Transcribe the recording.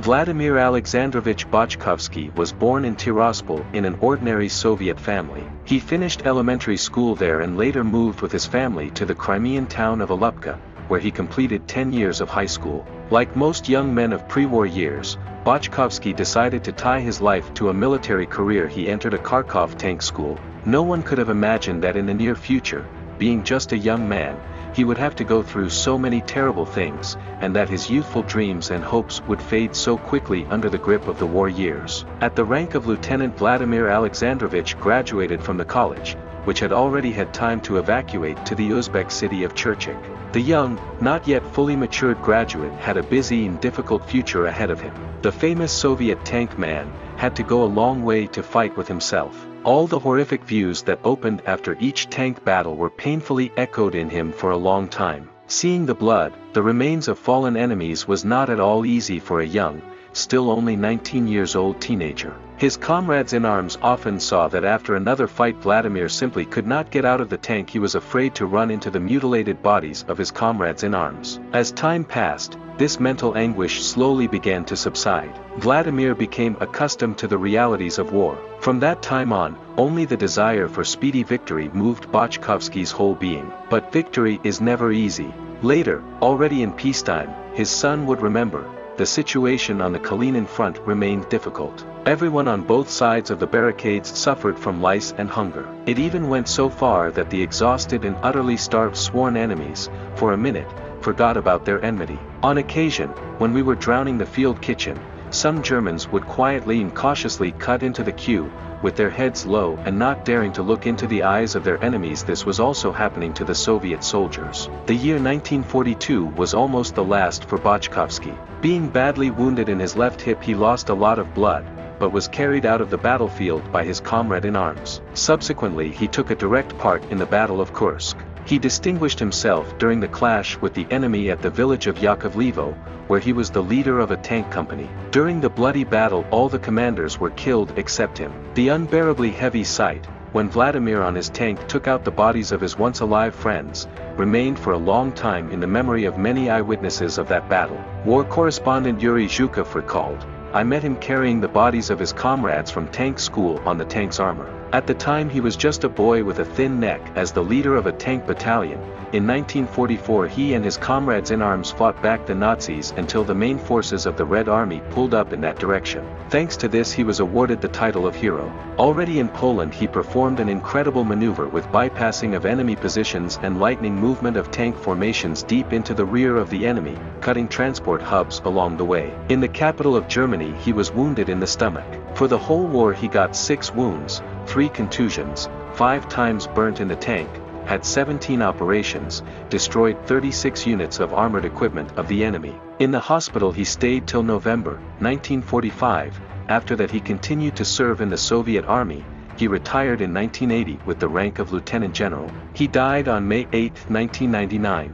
Vladimir Alexandrovich Bochkovsky was born in Tiraspol in an ordinary Soviet family. He finished elementary school there and later moved with his family to the Crimean town of Alupka, where he completed 10 years of high school. Like most young men of pre-war years, Bochkovsky decided to tie his life to a military career. He entered a Kharkov tank school. No one could have imagined that in the near future, being just a young man, he would have to go through so many terrible things, and that his youthful dreams and hopes would fade so quickly under the grip of the war years. At the rank of lieutenant, Vladimir Alexandrovich graduated from the college, which had already had time to evacuate to the Uzbek city of Churchik. The young, not yet fully matured graduate had a busy and difficult future ahead of him. The famous Soviet tank man had to go a long way to fight with himself. All the horrific views that opened after each tank battle were painfully echoed in him for a long time. Seeing the blood, the remains of fallen enemies was not at all easy for a young, still only 19 years old teenager. His comrades in arms often saw that after another fight Vladimir simply could not get out of the tank. He was afraid to run into the mutilated bodies of his comrades in arms. As time passed, this mental anguish slowly began to subside. Vladimir became accustomed to the realities of war. From that time on, only the desire for speedy victory moved Bochkovsky's whole being. But victory is never easy. Later, already in peacetime, his son would remember, the situation on the Kalinin front remained difficult. Everyone on both sides of the barricades suffered from lice and hunger. It even went so far that the exhausted and utterly starved sworn enemies, for a minute, forgot about their enmity. On occasion, when we were drowning the field kitchen, some Germans would quietly and cautiously cut into the queue, with their heads low and not daring to look into the eyes of their enemies. This was also happening to the Soviet soldiers. The year 1942 was almost the last for Bochkovsky. Being badly wounded in his left hip, he lost a lot of blood, but was carried out of the battlefield by his comrade in arms. Subsequently, he took a direct part in the Battle of Kursk. He distinguished himself during the clash with the enemy at the village of Yakovlevo, where he was the leader of a tank company. During the bloody battle, all the commanders were killed except him. The unbearably heavy sight, when Vladimir on his tank took out the bodies of his once alive friends, remained for a long time in the memory of many eyewitnesses of that battle. War correspondent Yuri Zhukov recalled, "I met him carrying the bodies of his comrades from tank school on the tank's armor. At the time he was just a boy with a thin neck. As the leader of a tank battalion, in 1944 he and his comrades in arms fought back the Nazis until the main forces of the Red Army pulled up in that direction. Thanks to this he was awarded the title of hero. Already in Poland he performed an incredible maneuver with bypassing of enemy positions and lightning movement of tank formations deep into the rear of the enemy, cutting transport hubs along the way. In the capital of Germany he was wounded in the stomach. For the whole war he got 6 wounds, 3 contusions, 5 times burnt in the tank, had 17 operations, destroyed 36 units of armored equipment of the enemy. In the hospital he stayed till November 1945. After that he continued to serve in the Soviet Army. He retired in 1980 with the rank of lieutenant general. He died on May 8, 1999.